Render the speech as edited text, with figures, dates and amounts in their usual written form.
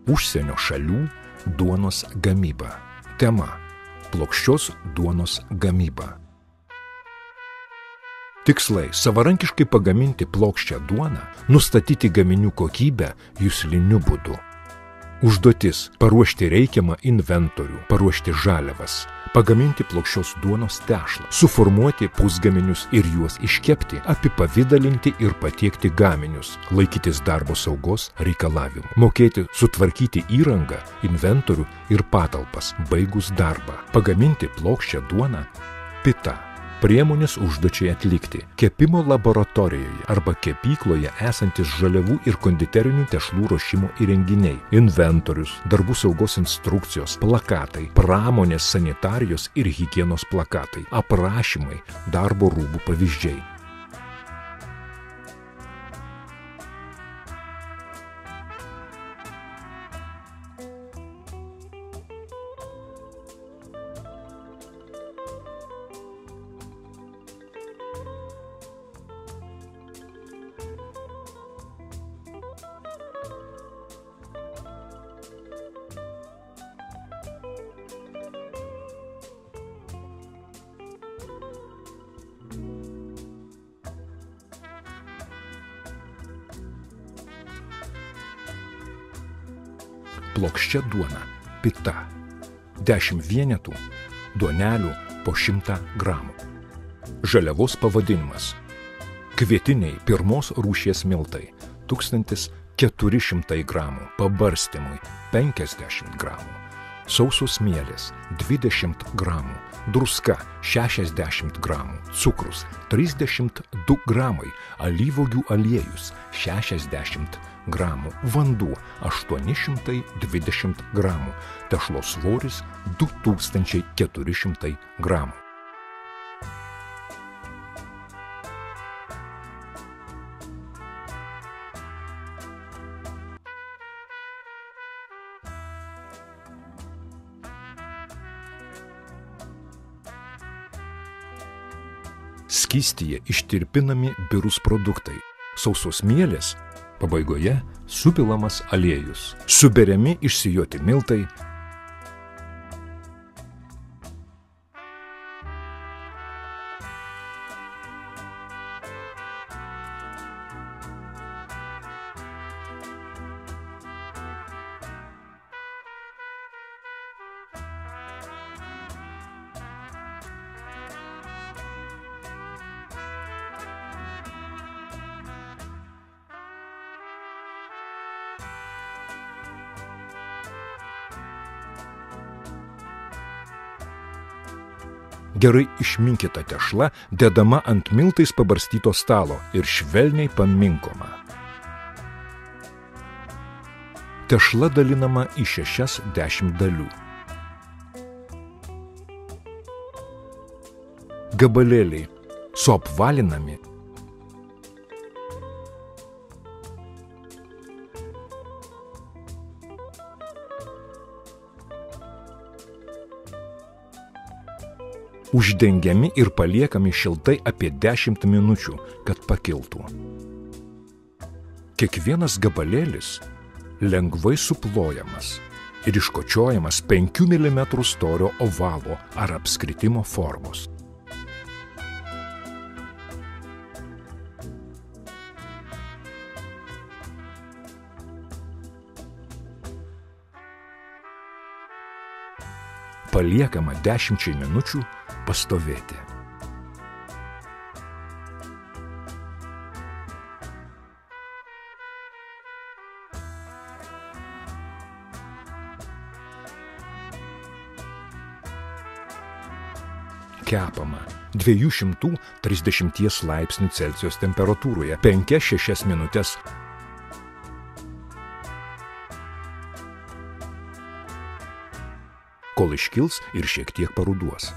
Užsienio šalių duonos gamyba. Tema: plokščios duonos gamyba. Tikslai: savarankiškai pagaminti plokščią duoną, nustatyti gaminių kokybę jusliniu būdu. Užduotis: paruošti reikiamą inventorių, paruošti žaliavas, pagaminti plokščios duonos tešlą, suformuoti pusgaminius ir juos iškepti, apipavidalinti ir patiekti gaminius, laikytis darbo saugos reikalavimų, mokėti sutvarkyti įrangą, inventorių ir patalpas, baigus darbą, pagaminti plokščią duoną, pitą. Priemonės užduočiai atlikti: kepimo laboratorijoje arba kepykloje esantis žaliavų ir konditerinių tešlų ruošimo įrenginiai, inventorius, darbų saugos instrukcijos, plakatai, pramonės, sanitarijos ir higienos plakatai, aprašymai, darbo rūbų pavyzdžiai. Plokščia duona, pita. 10 vienetų duonelių po 100 gramų. Žaliavos pavadinimas: kvietiniai pirmos rūšies miltai 1400 gramų, pabarstymui 50 gramų, sausos mielės 20 gramų, druska 60 gramų, cukrus 32 gramai, alyvuogių aliejus 60 gramų, vanduo 820 gramų, tešlos svoris 2400 gramų. Skystyje ištirpinami birūs produktai. Sausos mielės pabaigoje supilamas aliejus. Suberiami išsijoti miltai. Gerai išminkyta tešla dedama ant miltais pabarstyto stalo ir švelniai paminkoma. Tešla dalinama į 6-10 dalių. Gabalėliai suapvalinami. Uždengiami ir paliekami šiltai apie 10 minučių, kad pakiltų. Kiekvienas gabalėlis lengvai suplojamas ir iškočiojamas 5 mm storio ovalo ar apskritimo formos. Paliekama 10 minučių pastovėti. Kepama 230 laipsnių Celsijaus temperatūroje 5-6 minutės. Kol iškils ir šiek tiek paruduos.